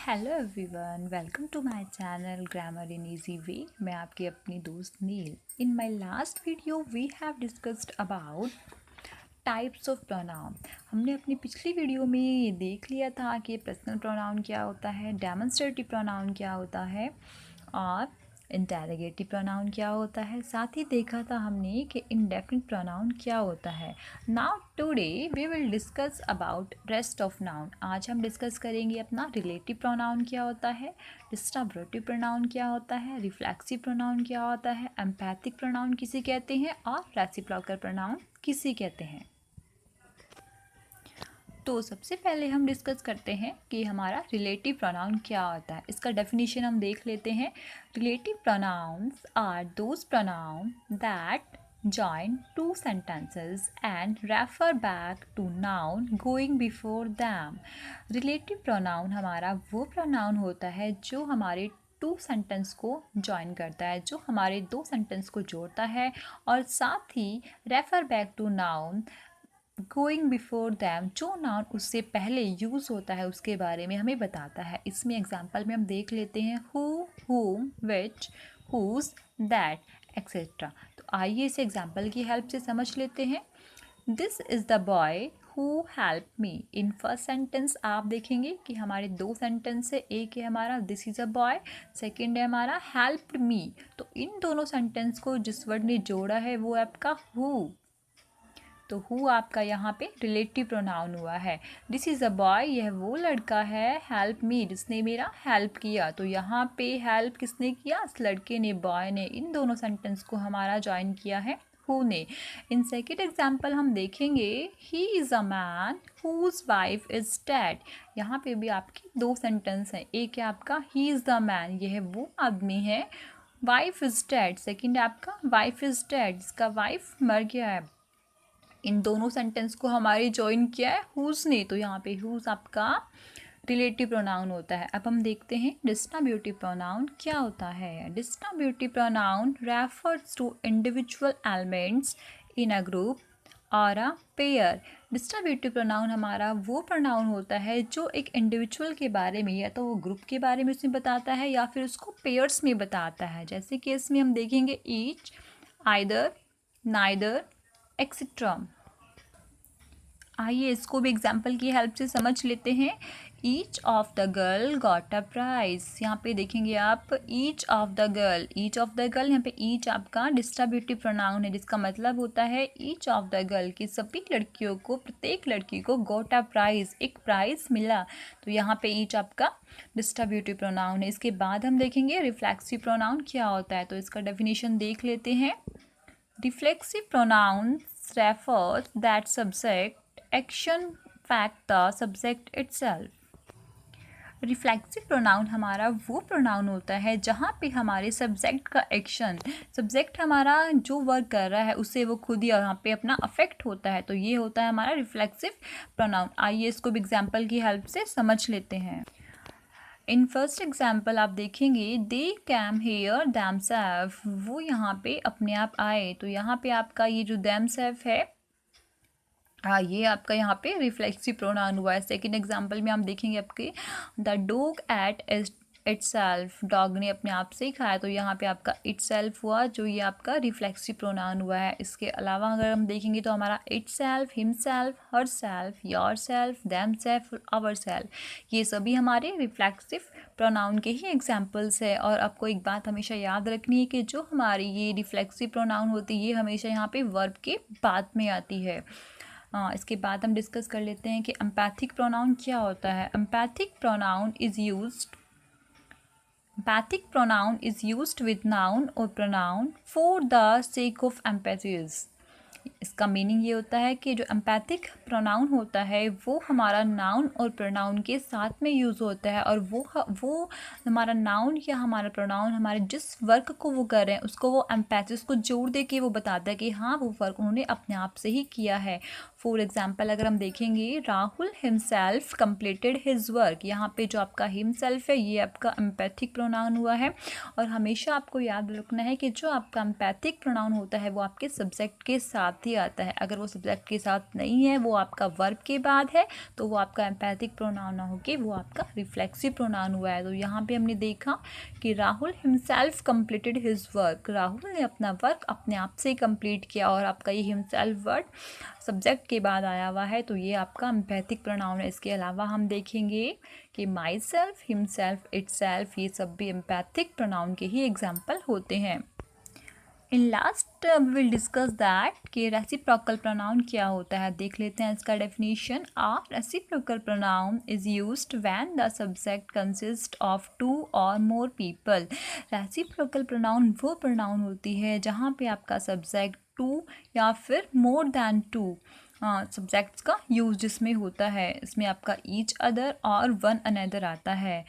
Hello everyone, welcome to my channel grammar in easy way. मैं आपकी अपनी दोस्त Neel. In my last video we have discussed about types of pronoun. हमने अपनी पिछली वीडियो में ये देख लिया था कि पर्सनल प्रोनाउन क्या होता है, डेमोन्स्ट्रेटिव प्रोनाउन क्या होता है और इंटेरोगेटिव प्रोनाउन क्या होता है। साथ ही देखा था हमने कि इंडेफिनिट प्रोनाउन क्या होता है। Now today we will discuss about rest of noun. आज हम डिस्कस करेंगे अपना रिलेटिव प्रोनाउन क्या होता है, डिस्ट्रीब्यूटिव प्रोनाउन क्या होता है, रिफ्लेक्सिव प्रोनाउन क्या होता है, एम्पैथिक प्रोनाउन किसे कहते हैं और रेसिप्रोकल प्रोनाउन किसे कहते हैं। तो सबसे पहले हम डिस्कस करते हैं कि हमारा रिलेटिव प्रोनाउन क्या होता है। इसका डेफिनेशन हम देख लेते हैं। Relative pronouns are those pronoun that join two sentences and refer back to noun going before them। Relative pronoun हमारा वो प्रोनाउन होता है जो हमारे टू सेंटेंस को ज्वाइन करता है, जो हमारे दो सेंटेंस को जोड़ता है और साथ ही refer back to noun going before them, जो नाउन उससे पहले यूज़ होता है उसके बारे में हमें बताता है। इसमें एग्जांपल में हम देख लेते हैं who, whom, which, whose, that etcetera. तो आइए इसे एग्जांपल की हेल्प से समझ लेते हैं। This is the boy who help me. In first sentence आप देखेंगे कि हमारे दो सेंटेंस है। एक है हमारा this is a boy, second है हमारा हेल्प्ड मी। तो इन दोनों सेंटेंस को जिस वर्ड ने जोड़ा है वो आपका हु। तो हु आपका यहाँ पे रिलेटिव प्रोनाउन हुआ है। दिस इज़ अ बॉय, यह वो लड़का है। हेल्प मी, जिसने मेरा हेल्प किया। तो यहाँ पे हेल्प किसने किया, इस लड़के ने, बॉय ने। इन दोनों सेंटेंस को हमारा ज्वाइन किया है हु ने। इन सेकेंड एग्जाम्पल हम देखेंगे he is a man whose wife is dead. यहाँ पे भी आपके दो सेंटेंस हैं। एक है आपका ही इज़ द मैन, यह वो आदमी है। वाइफ इज़ डेड, सेकेंड है आपका वाइफ इज़ डेड, जिसका वाइफ मर गया है। इन दोनों सेंटेंस को हमारे ज्वाइन किया है हुज ने। तो यहाँ पे हुज आपका रिलेटिव प्रोनाउन होता है। अब हम देखते हैं डिस्ट्रीब्यूटिव प्रोनाउन क्या होता है। Distributive pronoun refers to individual elements in a group or a pair. Distributive pronoun हमारा वो प्रोनाउन होता है जो एक इंडिविजुअल के बारे में या तो वो ग्रुप के बारे में उसमें बताता है या फिर उसको पेयर्स में बताता है। जैसे कि इसमें हम देखेंगे ईच, आइदर, नाइदर एक्सेट्रा। आइए इसको भी एग्जाम्पल की हेल्प से समझ लेते हैं। Each of the girl got a prize. यहाँ पे देखेंगे आप each of the girl, each of the girl, यहाँ पे ईच आपका डिस्ट्रीब्यूटिव प्रोनाउन है, जिसका मतलब होता है ईच ऑफ द गर्ल की सभी लड़कियों को, प्रत्येक लड़की को गॉट अ प्राइज, एक प्राइज मिला। तो यहाँ पे ईच आपका डिस्ट्रीब्यूटिव प्रोनाउन है। इसके बाद हम देखेंगे रिफ्लेक्सिव प्रोनाउन क्या होता है। तो इसका डेफिनेशन देख लेते हैं। Reflexive pronouns refers that subject action fact the subject itself। Reflexive pronoun हमारा वो प्रोनाउन होता है जहाँ पे हमारे सब्जेक्ट का एक्शन, सब्जेक्ट हमारा जो वर्क कर रहा है उससे वो खुद ही यहाँ पे अपना अफेक्ट होता है। तो ये होता है हमारा रिफ्लेक्सिव प्रोनाउन। आइए इसको भी एग्जाम्पल की हेल्प से समझ लेते हैं। इन फर्स्ट एग्जाम्पल आप देखेंगे दे कैम हेयर दैम सेल्फ, वो यहाँ पे अपने आप आए। तो यहाँ पे आपका ये जो दैम सेल्फ है, ये आपका यहाँ पे रिफ्लेक्सिव प्रोनाउन हुआ है। सेकेंड एग्जाम्पल में हम देखेंगे आपके the dog ate itself, dog ने अपने आप से ही खाया। तो यहाँ पे आपका इटसेल्फ हुआ, जो ये आपका रिफ्लेक्सिव प्रोनाउन हुआ है। इसके अलावा अगर हम देखेंगे तो हमारा itself, himself, herself, yourself, themselves, ourselves, ये सभी हमारे रिफ्लेक्सिव प्रोनाउन के ही एग्जाम्पल्स है। और आपको एक बात हमेशा याद रखनी है कि जो हमारी ये रिफ्लेक्सिव प्रोनाउन होती है ये हमेशा यहाँ पे वर्ब के बाद में आती है। इसके बाद हम डिस्कस कर लेते हैं कि एम्पैथिक प्रोनाउन क्या होता है। Empathic pronoun is used with noun or pronoun for the sake of emphasis। इसका मीनिंग ये होता है कि जो एम्पैथिक प्रोनाउन होता है वो हमारा नाउन और प्रोनाउन के साथ में यूज़ होता है, और वो हमारा नाउन या हमारा प्रोनाउन हमारे जिस वर्क को वो कर रहे हैं उसको वो एम्पैथिस को जोड़ दे के वो बताता है कि हाँ वो वर्क उन्होंने अपने आप से ही किया है। फॉर एग्जाम्पल अगर हम देखेंगे Rahul himself completed his work, यहाँ पे जो आपका हिमसेल्फ है ये आपका एम्पैथिक प्रोनाउन हुआ है। और हमेशा आपको याद रखना है कि जो आपका एम्पैथिक प्रोनाउन होता है वो आपके सब्जेक्ट के साथ ही ही आता है। अगर वो सब्जेक्ट के साथ नहीं है, वो आपका वर्ब के बाद है, तो वो आपका एम्पैथिक प्रोनाउन ना होके वो आपका रिफ्लेक्सिव प्रोनाउन हुआ है। तो यहाँ पे हमने देखा कि Rahul himself completed his work, Rahul ने अपना वर्क अपने आप से कंप्लीट किया, और आपका ये हिमसेल्फ वर्ड सब्जेक्ट के बाद आया हुआ है, तो ये आपका एम्पैथिक प्रोनाउन है। इसके अलावा हम देखेंगे कि माई सेल्फ, हिमसेल्फ, इटसेल्फ, ये सब भी एम्पैथिक प्रोनाउन के ही एग्जाम्पल होते हैं। In last we will discuss that कि रेसिप्रोकल प्रोनाउन क्या होता है। देख लेते हैं इसका definition. A reciprocal pronoun is used when the subject consist of two or more people. Reciprocal pronoun वो प्रोनाउन होती है जहाँ पे आपका सब्जेक्ट टू या फिर मोर दैन टू सब्जेक्ट्स का यूज जिसमें होता है। इसमें आपका ईच अदर और वन अनदर आता है।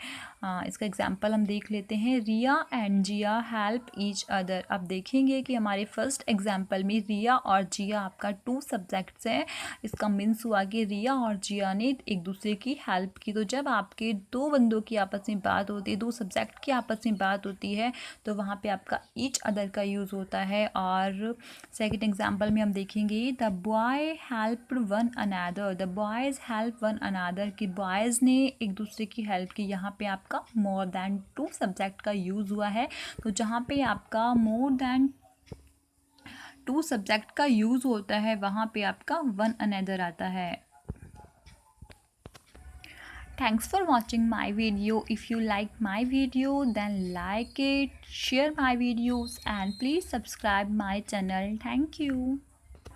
इसका एग्जांपल हम देख लेते हैं। Riya and Jiya help each other. अब देखेंगे कि हमारे फर्स्ट एग्जांपल में रिया और जिया आपका टू सब्जेक्ट्स हैं। इसका मीन्स हुआ कि रिया और जिया ने एक दूसरे की हेल्प की। तो जब आपके दो बंदों की आपस में बात होती है, दो सब्जेक्ट की आपस में बात होती है, तो वहाँ पे आपका ईच अदर का यूज़ होता है। और सेकेंड एग्जाम्पल में हम देखेंगे the boy helped one another, the boys help one another, कि बॉयज़ ने एक दूसरे की हेल्प की। यहाँ पे आपका मोर देन टू सब्जेक्ट का यूज़ हुआ है। तो जहाँ पे आपका मोर देन टू सब्जेक्ट का यूज़ होता है, वहाँ पे आपका वन अनदर आता है। Thanks for watching my video. If you like my video, then like it, share my videos, and please subscribe my channel. Thank you.